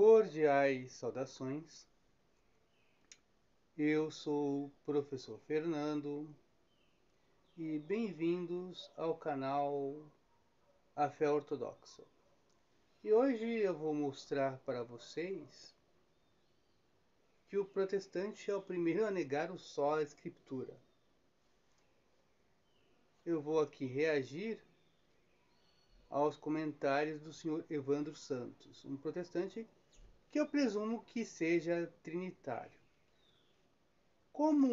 Cordiais saudações. Eu sou o professor Fernando e bem-vindos ao canal A Fé Ortodoxa. E hoje eu vou mostrar para vocês que o protestante é o primeiro a negar o sola escritura. Eu vou aqui reagir aos comentários do senhor Evandro Santos, um protestante que eu presumo que seja trinitário. Como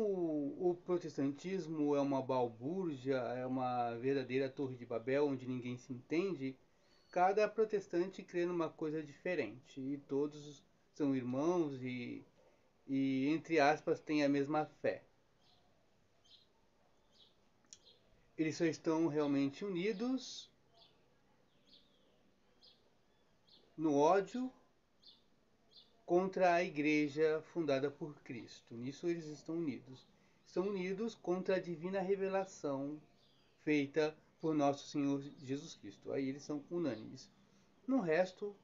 o protestantismo é uma balbúrdia, é uma verdadeira torre de Babel onde ninguém se entende, cada protestante crê numa coisa diferente e todos são irmãos e entre aspas, têm a mesma fé. Eles só estão realmente unidos no ódio contra a igreja fundada por Cristo. Nisso eles estão unidos. Estão unidos contra a divina revelação feita por nosso Senhor Jesus Cristo. Aí eles são unânimes. No resto,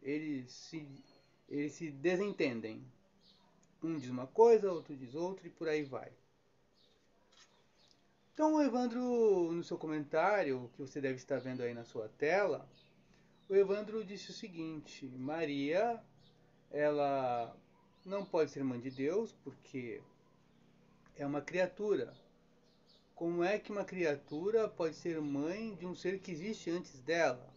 eles se desentendem. Um diz uma coisa, outro diz outra e por aí vai. Então o Evandro, no seu comentário, que você deve estar vendo aí na sua tela, o Evandro disse o seguinte: Maria, ela não pode ser mãe de Deus porque é uma criatura. Como é que uma criatura pode ser mãe de um ser que existe antes dela?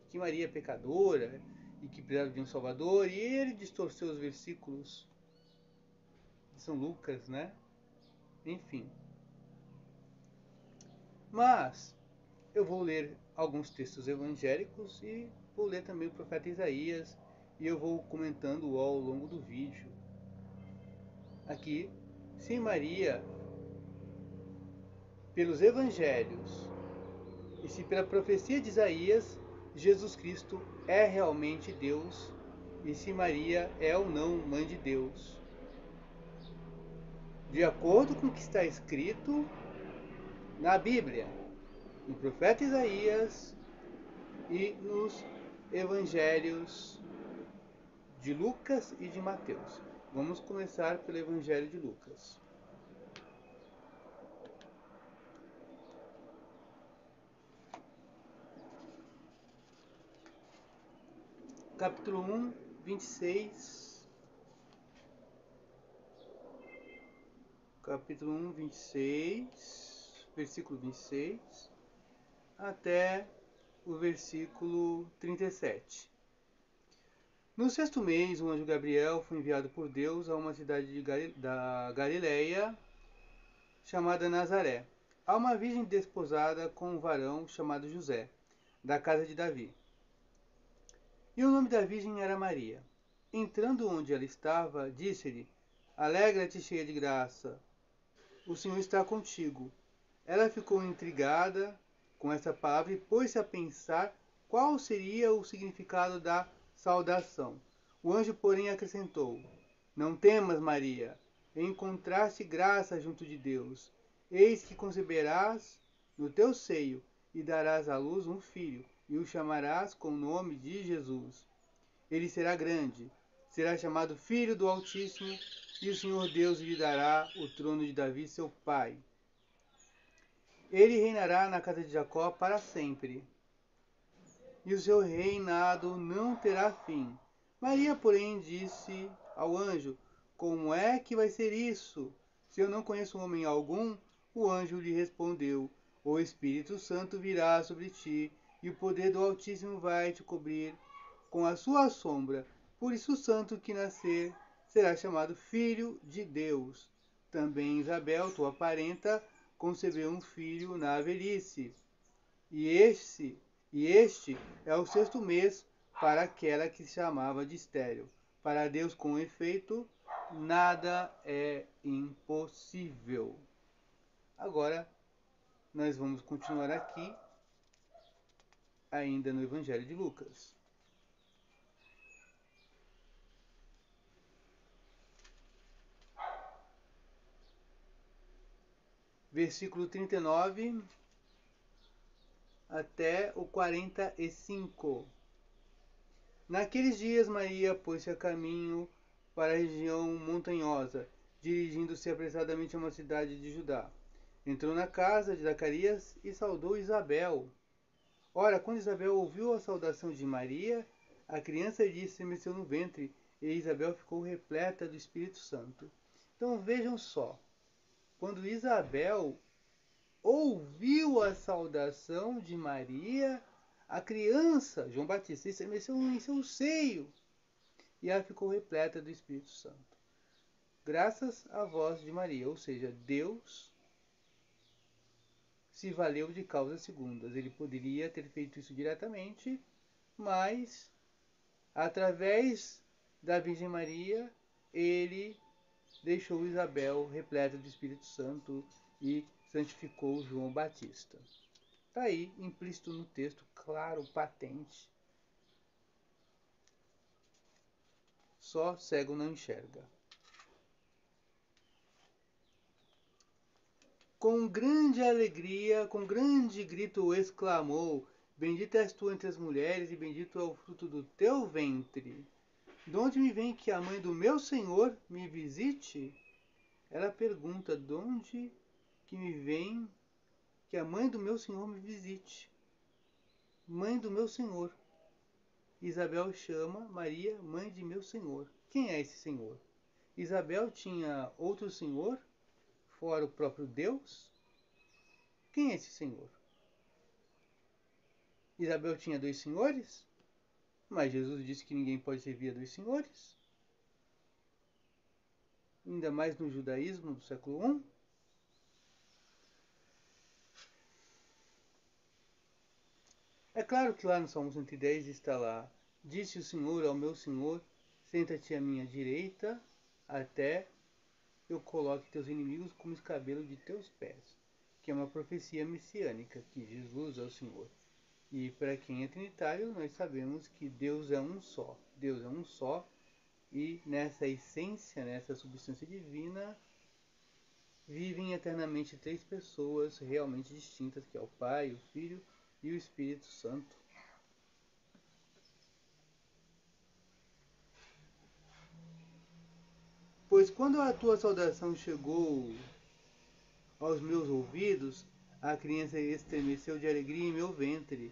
Que Maria é pecadora e que precisava de um Salvador, e ele distorceu os versículos de São Lucas, né? Enfim. Mas eu vou ler alguns textos evangélicos e vou ler também o profeta Isaías e eu vou comentando ao longo do vídeo. Aqui, se Maria, pelos evangelhos e se pela profecia de Isaías, Jesus Cristo é realmente Deus e se Maria é ou não mãe de Deus. De acordo com o que está escrito na Bíblia, no profeta Isaías e nos evangelhos de Lucas e de Mateus. Vamos começar pelo evangelho de Lucas. Capítulo 1, 26. Capítulo 1, 26, versículo 26, até o versículo 37. No sexto mês, o anjo Gabriel foi enviado por Deus a uma cidade da Galileia, chamada Nazaré, a uma virgem desposada com um varão chamado José, da casa de Davi. E o nome da virgem era Maria. Entrando onde ela estava, disse-lhe: Alegra-te, cheia de graça, o Senhor está contigo. Ela ficou intrigada com essa palavra e pôs-se a pensar qual seria o significado da saudação. O anjo, porém, acrescentou: Não temas, Maria, encontraste graça junto de Deus. Eis que conceberás no teu seio e darás à luz um filho, e o chamarás com o nome de Jesus. Ele será grande, será chamado Filho do Altíssimo, e o Senhor Deus lhe dará o trono de Davi, seu pai. Ele reinará na casa de Jacó para sempre, e o seu reinado não terá fim. Maria, porém, disse ao anjo: Como é que vai ser isso? Se eu não conheço homem algum? O anjo lhe respondeu: O Espírito Santo virá sobre ti, e o poder do Altíssimo vai te cobrir com a sua sombra. Por isso o santo que nascer será chamado Filho de Deus. Também Isabel, tua parenta, concebeu um filho na velhice. E este é o sexto mês para aquela que se chamava de estéril. Para Deus, com efeito, nada é impossível. Agora, nós vamos continuar aqui, ainda no Evangelho de Lucas. Versículo 39 até o 45. Naqueles dias, Maria pôs-se a caminho para a região montanhosa, dirigindo-se apressadamente a uma cidade de Judá. Entrou na casa de Zacarias e saudou Isabel. Ora, quando Isabel ouviu a saudação de Maria, a criança lhe estremeceu no ventre, e Isabel ficou repleta do Espírito Santo. Então vejam só, quando Isabel ouviu a saudação de Maria, a criança, João Batista, estremeceu em seu seio, e ela ficou repleta do Espírito Santo. Graças à voz de Maria, ou seja, Deus se valeu de causas segundas. Ele poderia ter feito isso diretamente, mas através da Virgem Maria, ele deixou Isabel repleta do Espírito Santo e santificou João Batista. Está aí, implícito no texto, claro, patente. Só cego não enxerga. Com grande alegria, com grande grito exclamou: Bendita és tu entre as mulheres, e bendito é o fruto do teu ventre. De onde me vem que a mãe do meu Senhor me visite? Ela pergunta: de onde que me vem que a mãe do meu Senhor me visite? Mãe do meu Senhor. Isabel chama Maria mãe de meu Senhor. Quem é esse Senhor? Isabel tinha outro Senhor, fora o próprio Deus? Quem é esse Senhor? Isabel tinha dois senhores? Mas Jesus disse que ninguém pode servir a dois senhores. Ainda mais no judaísmo do século I. É claro que lá no Salmo 110 está lá: Disse o Senhor ao meu Senhor, senta-te à minha direita, até eu coloque teus inimigos como escabelo de teus pés. Que é uma profecia messiânica, que Jesus é o Senhor. E para quem é trinitário, nós sabemos que Deus é um só. Deus é um só, e nessa essência, nessa substância divina, vivem eternamente três pessoas realmente distintas, que é o Pai, o Filho e o Espírito Santo. Pois quando a tua saudação chegou aos meus ouvidos, a criança estremeceu de alegria em meu ventre.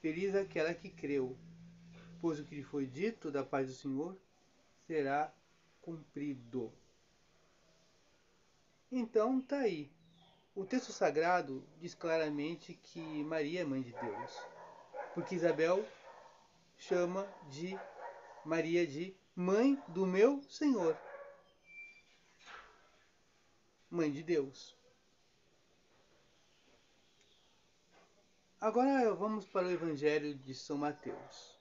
Feliz aquela que creu, pois o que lhe foi dito da paz do Senhor será cumprido. Então tá aí. O texto sagrado diz claramente que Maria é mãe de Deus, porque Isabel chama de Maria de mãe do meu Senhor, mãe de Deus. Agora vamos para o Evangelho de São Mateus.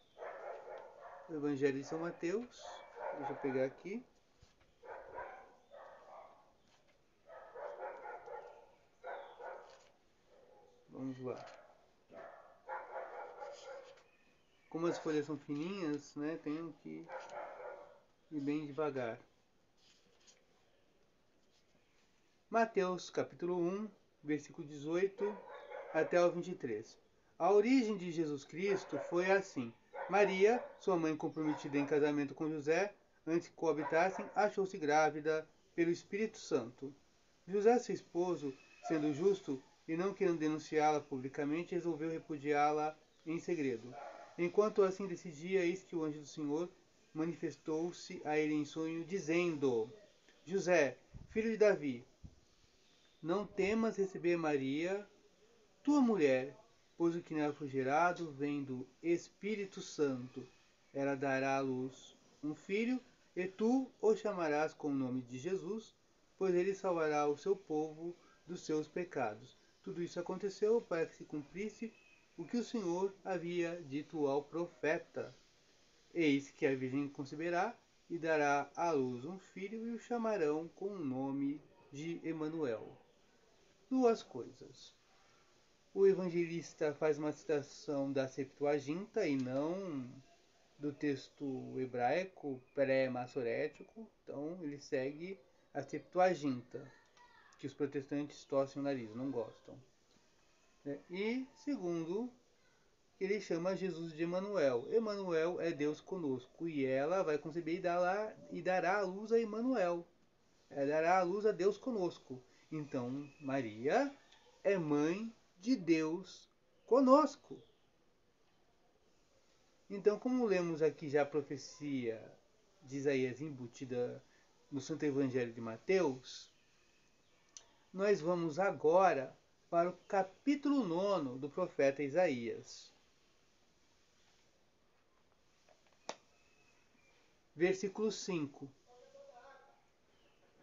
O Evangelho de São Mateus, deixa eu pegar aqui. Vamos lá. Como as folhas são fininhas, né, tenho que ir bem devagar. Mateus capítulo 1, versículo 18 até o 23. A origem de Jesus Cristo foi assim. Maria, sua mãe comprometida em casamento com José, antes que coabitassem, achou-se grávida pelo Espírito Santo. José, seu esposo, sendo justo e não querendo denunciá-la publicamente, resolveu repudiá-la em segredo. Enquanto assim decidia, eis que o anjo do Senhor manifestou-se a ele em sonho, dizendo: José, filho de Davi, não temas receber Maria, tua mulher, pois o que nela foi gerado vem do Espírito Santo. Ela dará à luz um filho, e tu o chamarás com o nome de Jesus, pois ele salvará o seu povo dos seus pecados. Tudo isso aconteceu para que se cumprisse o que o Senhor havia dito ao profeta. Eis que a Virgem conceberá e dará à luz um filho, e o chamarão com o nome de Emanuel. Duas coisas. O evangelista faz uma citação da Septuaginta e não do texto hebraico pré-massorético, então ele segue a Septuaginta, que os protestantes torcem o nariz, não gostam. E segundo, ele chama Jesus de Emanuel. Emanuel é Deus conosco. E ela vai conceber e dará à luz a Emanuel. Ela dará à luz a Deus conosco. Então, Maria é mãe de Deus conosco. Então, como lemos aqui já a profecia de Isaías embutida no Santo Evangelho de Mateus, nós vamos agora para o capítulo 9 do profeta Isaías. Versículo 5.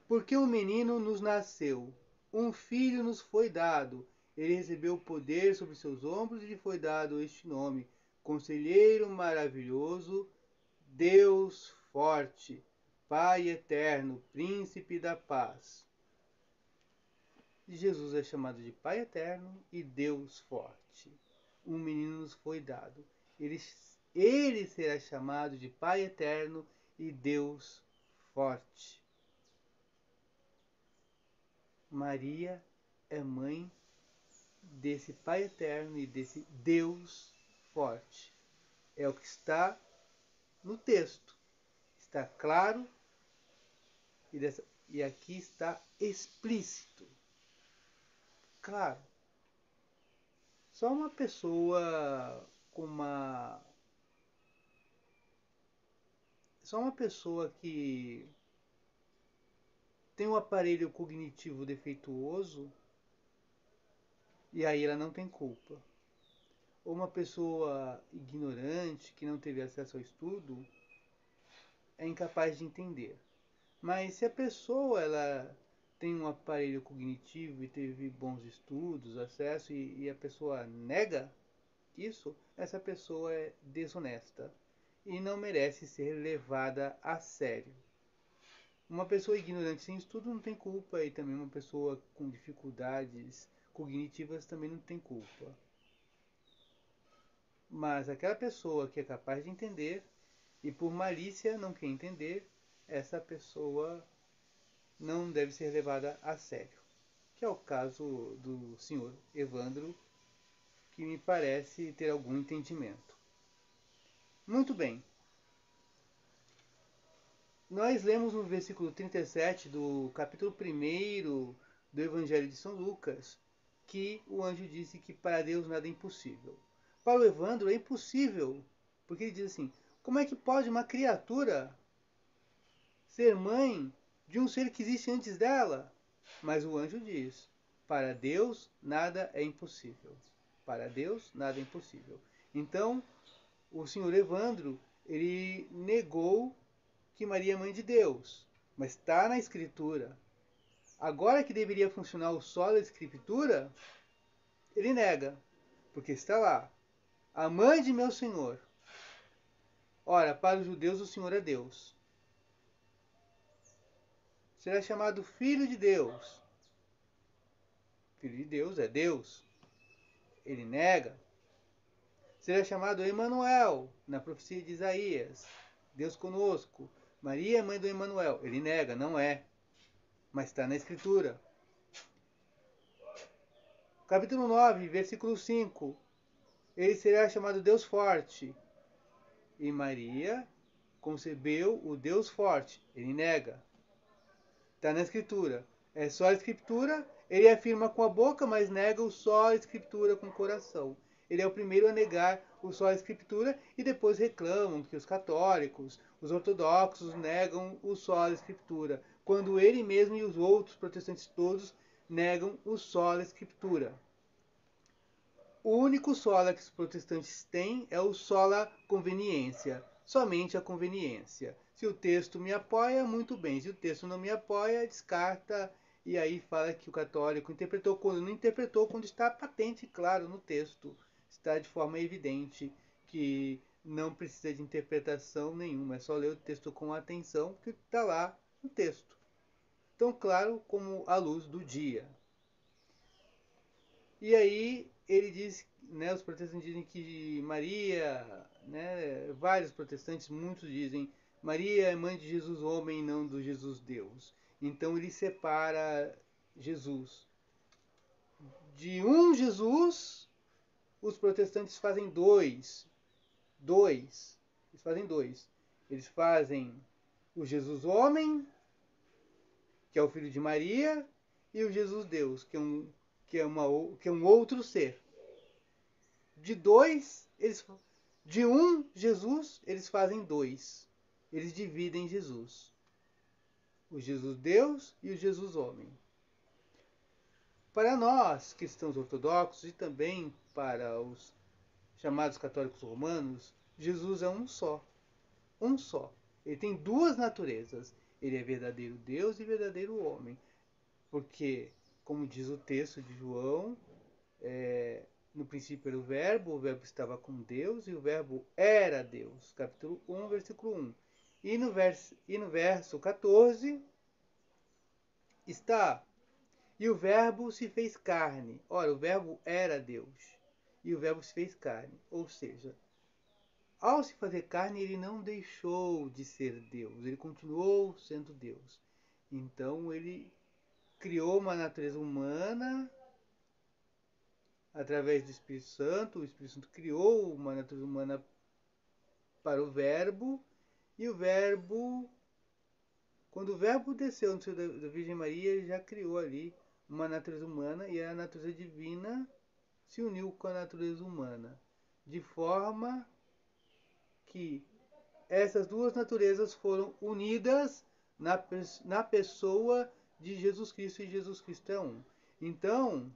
Porque um menino nos nasceu, um filho nos foi dado, ele recebeu o poder sobre seus ombros e lhe foi dado este nome: Conselheiro Maravilhoso, Deus Forte, Pai Eterno, Príncipe da Paz. Jesus é chamado de Pai Eterno e Deus Forte. Um menino nos foi dado. Ele será chamado de Pai Eterno e Deus Forte. Maria é mãe desse Pai Eterno e desse Deus Forte. É o que está no texto. Está claro e aqui está explícito. Claro. Só uma pessoa com uma... Só uma pessoa que tem um aparelho cognitivo defeituoso e aí ela não tem culpa. Ou uma pessoa ignorante que não teve acesso ao estudo é incapaz de entender. Mas se a pessoa ela tem um aparelho cognitivo e teve bons estudos, acesso e a pessoa nega isso, essa pessoa é desonesta e não merece ser levada a sério. Uma pessoa ignorante sem estudo não tem culpa e também uma pessoa com dificuldades cognitivas também não tem culpa. Mas aquela pessoa que é capaz de entender e por malícia não quer entender, essa pessoa não deve ser levada a sério. Que é o caso do senhor Evandro, que me parece ter algum entendimento. Muito bem. Nós lemos no versículo 37 do capítulo 1 do Evangelho de São Lucas que o anjo disse que para Deus nada é impossível. Para o Evandro é impossível, porque ele diz assim: como é que pode uma criatura ser mãe de um ser que existe antes dela? Mas o anjo diz: para Deus nada é impossível. Para Deus nada é impossível. Então, o senhor Evandro, ele negou que Maria é mãe de Deus, mas está na Escritura. Agora que deveria funcionar o solo da Escritura, ele nega, porque está lá: a mãe de meu Senhor. Ora, para os judeus o Senhor é Deus. Será chamado Filho de Deus. Filho de Deus é Deus. Ele nega. Será chamado Emanuel, na profecia de Isaías. Deus conosco. Maria é mãe do Emanuel. Ele nega, não é. Mas está na Escritura. Capítulo 9, versículo 5. Ele será chamado Deus Forte. E Maria concebeu o Deus Forte. Ele nega. Está na Escritura. É só a Escritura. Ele afirma com a boca, mas nega o só a Escritura com o coração. Ele é o primeiro a negar o só a Escritura e depois reclamam que os católicos, os ortodoxos negam o só a Escritura, quando ele mesmo e os outros protestantes todos negam o só a Escritura. O único sola que os protestantes têm é o sola conveniência, somente a conveniência. Se o texto me apoia, muito bem. Se o texto não me apoia, descarta. E aí fala que o católico interpretou quando não interpretou, quando está patente, claro, no texto. Está de forma evidente que não precisa de interpretação nenhuma. É só ler o texto com atenção, que está lá no texto. Tão claro como a luz do dia. E aí ele diz, né, os protestantes dizem que Maria, né, vários protestantes, muitos dizem, Maria é mãe de Jesus homem e não do Jesus Deus. Então ele separa Jesus de um Jesus os protestantes fazem dois. Eles fazem dois. Eles fazem o Jesus homem, que é o filho de Maria, e o Jesus Deus, que é um outro ser. De dois, de um Jesus, eles fazem dois. Eles dividem Jesus. O Jesus Deus e o Jesus homem. Para nós, cristãos ortodoxos, e também para os chamados católicos romanos, Jesus é um só. Um só. Ele tem duas naturezas. Ele é verdadeiro Deus e verdadeiro homem. Porque, como diz o texto de João, no princípio era o verbo estava com Deus e o verbo era Deus. Capítulo 1, versículo 1. E no verso 14 está: e o verbo se fez carne. Ora, o verbo era Deus. E o verbo se fez carne. Ou seja, ao se fazer carne, ele não deixou de ser Deus. Ele continuou sendo Deus. Então, ele criou uma natureza humana através do Espírito Santo. O Espírito Santo criou uma natureza humana para o verbo. E o verbo, quando o verbo desceu no seio da Virgem Maria, ele já criou ali uma natureza humana, e a natureza divina se uniu com a natureza humana, de forma que essas duas naturezas foram unidas na pessoa de Jesus Cristo, e Jesus Cristo é um. Então,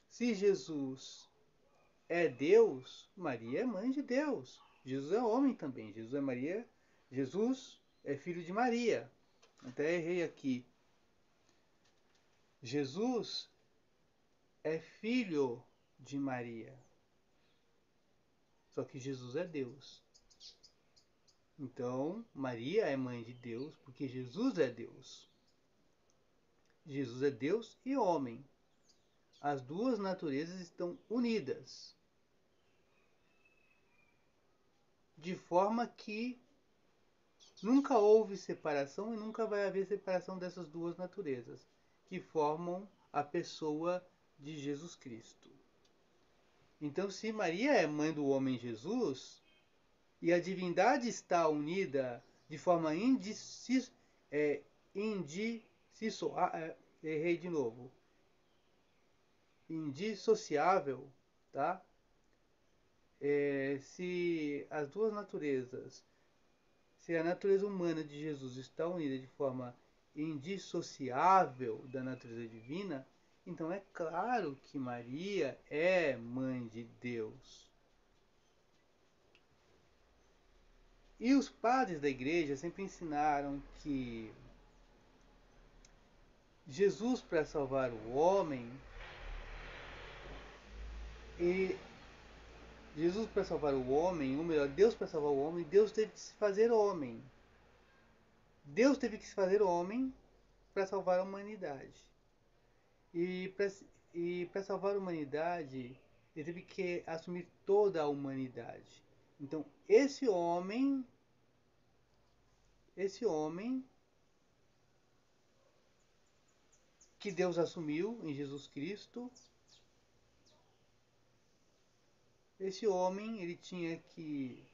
se Jesus é Deus, Maria é mãe de Deus. Jesus é homem também. Jesus é filho de Maria. Até errei aqui. Jesus é filho de Maria. Só que Jesus é Deus. Então, Maria é mãe de Deus porque Jesus é Deus. Jesus é Deus e homem. As duas naturezas estão unidas. De forma que nunca houve separação e nunca vai haver separação dessas duas naturezas, que formam a pessoa de Jesus Cristo. Então, se Maria é mãe do homem Jesus, e a divindade está unida de forma errei de novo. Indissociável, tá? Se as duas naturezas, se a natureza humana de Jesus está unida de forma indissociável da natureza divina, então é claro que Maria é mãe de Deus. E os padres da igreja sempre ensinaram que Jesus, para salvar o homem, ou melhor, Deus para salvar o homem, Deus teve que se fazer homem. Deus teve que se fazer homem para salvar a humanidade. E para salvar a humanidade, ele teve que assumir toda a humanidade. Então, esse homem que Deus assumiu em Jesus Cristo, esse homem, ele tinha que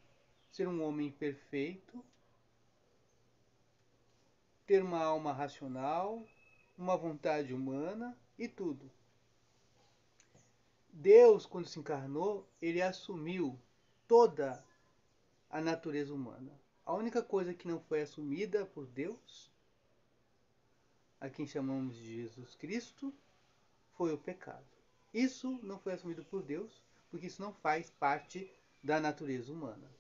ser um homem perfeito, ter uma alma racional, uma vontade humana e tudo. Deus, quando se encarnou, ele assumiu toda a natureza humana. A única coisa que não foi assumida por Deus, a quem chamamos de Jesus Cristo, foi o pecado. Isso não foi assumido por Deus, porque isso não faz parte da natureza humana.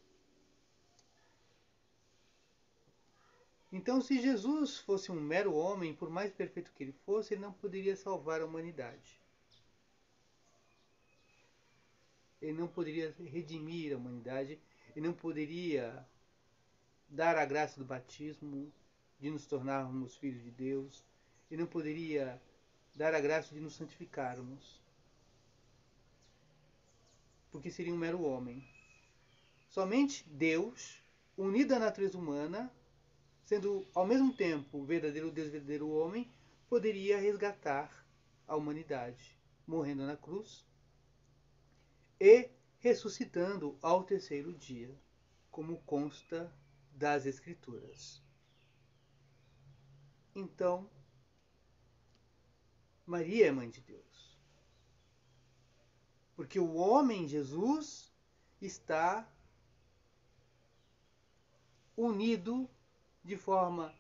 Então, se Jesus fosse um mero homem, por mais perfeito que ele fosse, ele não poderia salvar a humanidade. Ele não poderia redimir a humanidade, ele não poderia dar a graça do batismo, de nos tornarmos filhos de Deus, ele não poderia dar a graça de nos santificarmos, porque seria um mero homem. Somente Deus, unido à natureza humana, sendo ao mesmo tempo verdadeiro Deus e verdadeiro homem, poderia resgatar a humanidade, morrendo na cruz e ressuscitando ao terceiro dia, como consta das Escrituras. Então, Maria é mãe de Deus. Porque o homem Jesus está unido de forma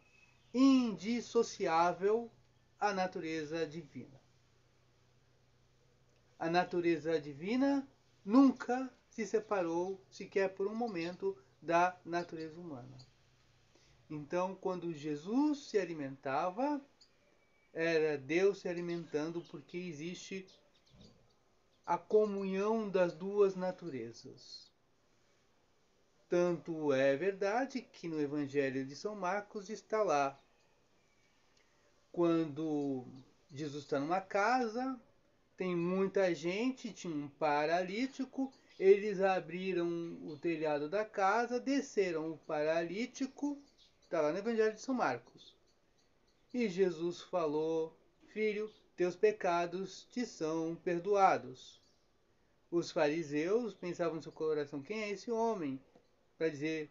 indissociável à natureza divina. A natureza divina nunca se separou, sequer por um momento, da natureza humana. Então, quando Jesus se alimentava, era Deus se alimentando, porque existe a comunhão das duas naturezas. Tanto é verdade que no Evangelho de São Marcos está lá, quando Jesus está numa casa, tem muita gente, tinha um paralítico, eles abriram o telhado da casa, desceram o paralítico, está lá no Evangelho de São Marcos. E Jesus falou: filho, teus pecados te são perdoados. Os fariseus pensavam no seu coração: quem é esse homem para dizer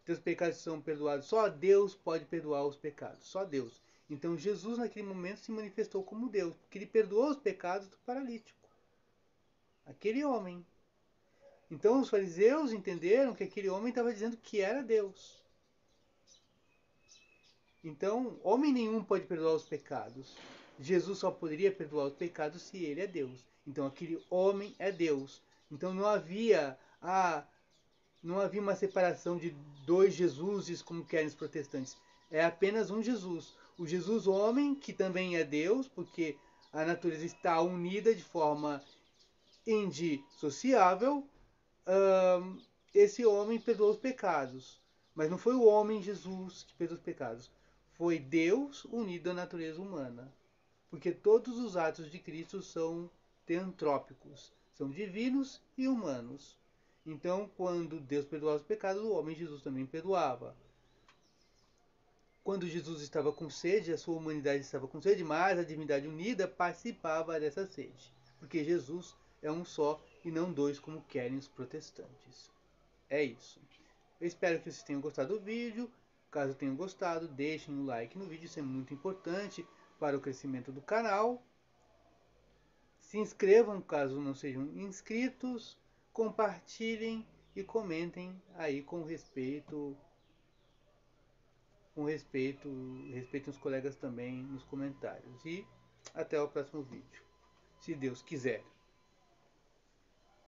teus pecados são perdoados? Só Deus pode perdoar os pecados, só Deus. Então Jesus naquele momento se manifestou como Deus, porque ele perdoou os pecados do paralítico, aquele homem. Então os fariseus entenderam que aquele homem estava dizendo que era Deus. Então, homem nenhum pode perdoar os pecados. Jesus só poderia perdoar os pecados se ele é Deus. Então aquele homem é Deus. Então não havia uma separação de dois Jesuses, como querem os protestantes. É apenas um Jesus. O Jesus homem, que também é Deus, porque a natureza está unida de forma indissociável. Esse homem perdoou os pecados. Mas não foi o homem Jesus que perdoou os pecados. Foi Deus unido à natureza humana. Porque todos os atos de Cristo são teantrópicos. São divinos e humanos. Então, quando Deus perdoava os pecados, o homem Jesus também perdoava. Quando Jesus estava com sede, a sua humanidade estava com sede, mas a divindade unida participava dessa sede. Porque Jesus é um só e não dois, como querem os protestantes. É isso. Eu espero que vocês tenham gostado do vídeo. Caso tenham gostado, deixem um like no vídeo, isso é muito importante para o crescimento do canal. Se inscrevam caso não sejam inscritos, compartilhem e comentem aí respeitem os colegas também nos comentários. E até o próximo vídeo, se Deus quiser.